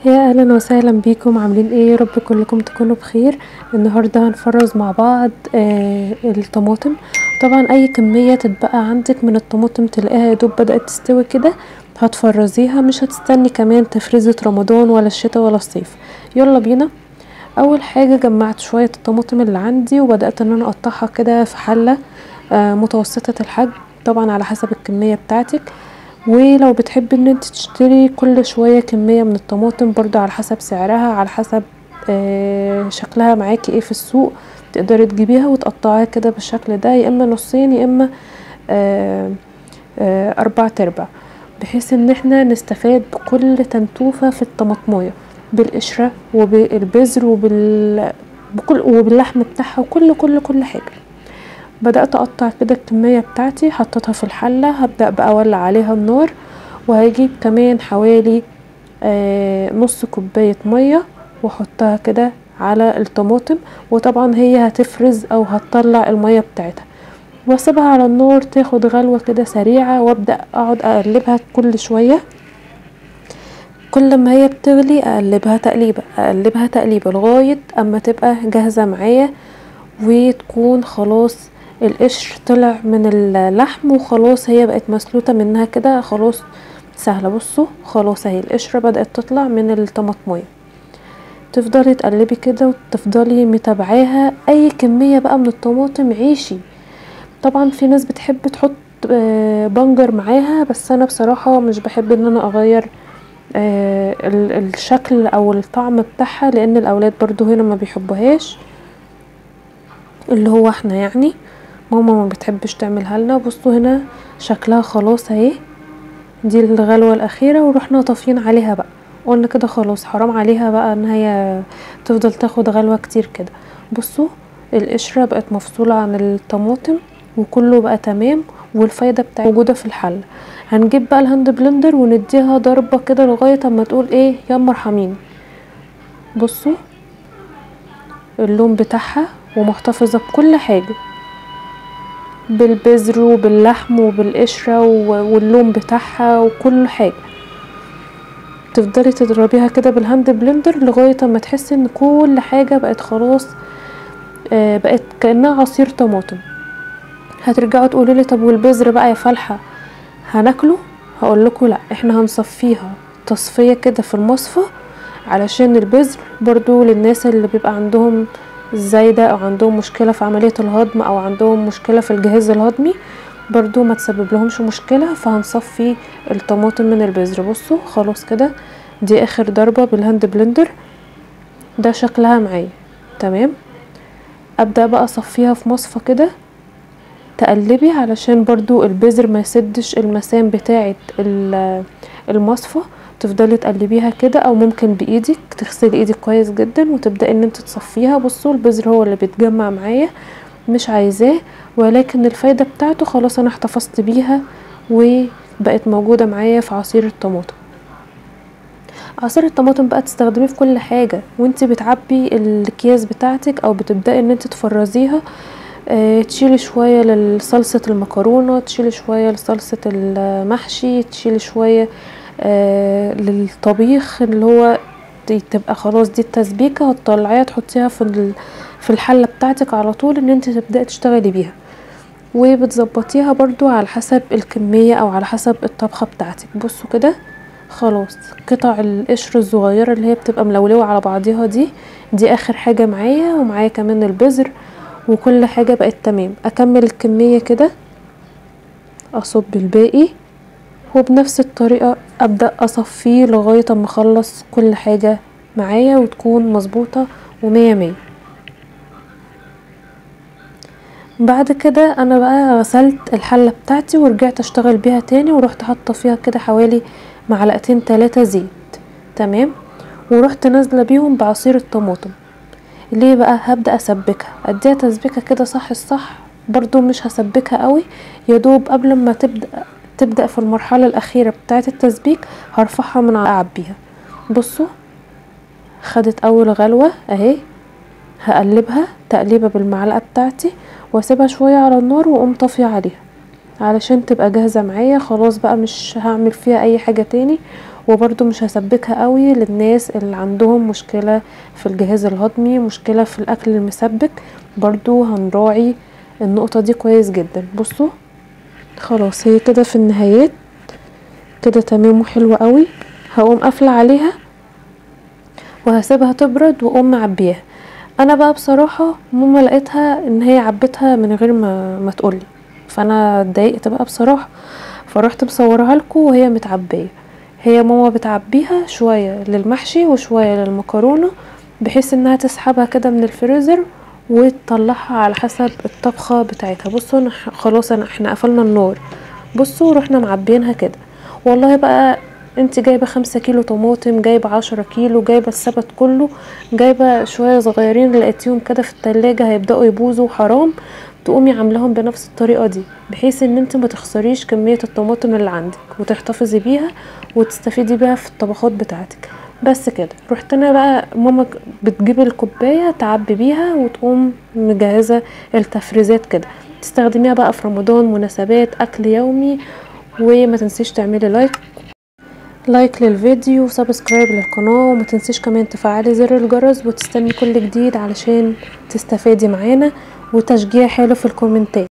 يا اهلا وسهلا بيكم، عاملين ايه؟ يا رب كلكم تكونوا بخير. النهارده هنفرز مع بعض الطماطم. طبعا اي كميه تتبقى عندك من الطماطم تلاقيها يا دوب بدات تستوي كده هتفرزيها، مش هتستني كمان تفريزة رمضان ولا الشتاء ولا الصيف. يلا بينا. اول حاجه جمعت شويه الطماطم اللي عندي وبدات ان انا اقطعها كده في حله متوسطه الحجم، طبعا على حسب الكميه بتاعتك. ولو بتحبي ان انت تشتري كل شوية كمية من الطماطم برضو على حسب سعرها، على حسب شكلها معاكي ايه في السوق، تقدري تجيبيها وتقطعيها كده بالشكل ده، يا اما نصين يا اما 4/4، بحيث ان احنا نستفاد بكل تنتوفة في الطماطمية، بالقشرة وبالبذر وباللحم بتاعها وكل حاجة. بدأت اقطع كده الكمية بتاعتي، حطيتها في الحلة، هبدأ بقى اولع عليها النار، وهجيب كمان حوالي نص كوباية مية واحطها كده على الطماطم، وطبعا هي هتفرز او هتطلع المية بتاعتها، واسيبها على النار تاخد غلوة كده سريعة، وابدأ اقعد اقلبها كل شوية. كل ما هي بتغلي اقلبها تقليبة لغاية اما تبقى جاهزة معايا، وتكون خلاص القشر طلع من اللحم وخلاص هي بقت مسلوطة منها كده، خلاص سهلة. بصوا خلاص اهي القشرة بدأت تطلع من الطماطمية. تفضلي تقلبي كده وتفضلي متابعاها. اي كمية بقى من الطماطم عيشي. طبعا في ناس بتحب تحط بنجر معاها، بس انا بصراحة مش بحب ان انا اغير الشكل او الطعم بتاعها، لان الاولاد برضو هنا ما بيحبوهاش، اللي هو احنا يعني ماما ما بتحبش تعملها لنا. بصوا هنا شكلها خلاص اهي، دي الغلوة الاخيرة، ورحنا طافين عليها بقى، قلنا كده خلاص حرام عليها بقى ان هي تفضل تاخد غلوة كتير كده. بصوا القشرة بقت مفصولة عن الطماطم وكله بقى تمام، والفايدة بتاعتها موجودة في الحلة. هنجيب بقى الهاند بلندر ونديها ضربة كده لغاية اما تقول ايه يا مرحمين. بصوا اللون بتاعها ومحتفظة بكل حاجة، بالبذر وباللحم وبالقشرة واللون بتاعها وكل حاجة. تفضلي تضربيها كده بالهاند بلندر لغاية ما تحسي ان كل حاجة بقت خلاص بقت كأنها عصير طماطم. هترجعوا تقولوا لي طب والبذر بقى يا فالحة هناكله؟ هقول لكم لا، احنا هنصفيها تصفية كده في المصفى، علشان البذر برضو للناس اللي بيبقى عندهم الزايدة او عندهم مشكلة في عملية الهضم او عندهم مشكلة في الجهاز الهضمي، برضو ما تسبب لهمش مشكلة، فهنصفي الطماطم من البذر. بصوا خلاص كده دي اخر ضربة بالهاند بلندر، ده شكلها معايا تمام. ابدأ بقى اصفيها في مصفى كده، تقلبي علشان برضو البذر ما يسدش المسام بتاعة المصفى. تفضلي تقلبيها كده، او ممكن بايدك تغسلي ايدك كويس جدا وتبدأي ان انت تصفيها. بصوا البذر هو اللي بيتجمع معايا، مش عايزاه، ولكن الفايدة بتاعته خلاص انا احتفظت بيها وبقت موجودة معايا في عصير الطماطم. عصير الطماطم بقى تستخدميه في كل حاجة، وانت بتعبي الاكياس بتاعتك او بتبدأي ان انت تفرزيها. تشيلي شوية لصلصة المكرونة، تشيلي شوية لصلصة المحشي، تشيلي شوية للطبيخ، اللي هو تبقى خلاص دي التسبيكة، هتطلعيها تحطيها في الحلة بتاعتك على طول ان انت تبدأي تشتغلي بيها. وبتظبطيها برضو على حسب الكمية او على حسب الطبخة بتاعتك. بصوا كده خلاص قطع القشر الصغيرة اللي هي بتبقى ملولوة على بعضها دي اخر حاجة معايا، ومعايا كمان البذر وكل حاجة بقت تمام. اكمل الكمية كده، اصب الباقي، وبنفس الطريقة ابدأ اصفيه لغاية اما اخلص كل حاجة معايا وتكون مظبوطة ومية مية. بعد كده انا بقى غسلت الحلة بتاعتي ورجعت اشتغل بيها تاني، ورحت حاطة فيها كده حوالي معلقتين 3 زيت تمام، ورحت نازلة بيهم بعصير الطماطم. ليه بقى؟ هبدأ اسبكها، اديها تسبيكة كده صح الصح، برضو مش هسبكها قوي، يدوب قبل ما تبدأ في المرحلة الاخيرة بتاعة التسبيك هرفعها من على اعبيها. بصوا خدت اول غلوة اهي، هقلبها تقليبة بالمعلقة بتاعتي واسيبها شوية على النار واقوم طافية عليها علشان تبقى جاهزة معايا. خلاص بقى مش هعمل فيها اي حاجة تاني، وبرده مش هسبكها قوي للناس اللي عندهم مشكلة في الجهاز الهضمي، مشكلة في الاكل المسبك، برضو هنراعي النقطة دي كويس جدا. بصوا خلاص هي كده في النهايات كده تمام وحلوة قوي. هقوم قافلة عليها وهسيبها تبرد واقوم معبيها. انا بقى بصراحة ماما لقيتها ان هي عبتها من غير ما تقولي، فانا اتضايقت بقى بصراحة، فرحت مصورها لكم وهي متعبية. هي ماما بتعبيها شوية للمحشي وشوية للمكرونة، بحيث انها تسحبها كده من الفريزر وتطلعها على حسب الطبخة بتاعتها. بصوا خلاص احنا قفلنا النار، بصوا رحنا معبينها كده. والله بقى انت جايبه 5 كيلو طماطم، جايبه 10 كيلو، جايبه السبت كله، جايبه شويه صغيرين لقيتيهم كده في التلاجة هيبداوا يبوظوا حرام، تقومي عاملاهم بنفس الطريقه دي، بحيث ان انت ما تخسريش كميه الطماطم اللي عندك وتحتفظي بيها وتستفيدي بيها في الطبخات بتاعتك. بس كده رحت انا بقى ماما بتجيب الكوبايه تعبي بيها وتقوم مجهزه التفريزات كده، تستخدميها بقى في رمضان، مناسبات، اكل يومي. وما تنسيش تعملي لايك للفيديو وسبسكرايب للقناة، وما تنسيش كمان تفعلي زر الجرس وتستني كل جديد علشان تستفادي معانا، وتشجيع حلو في الكومنتات.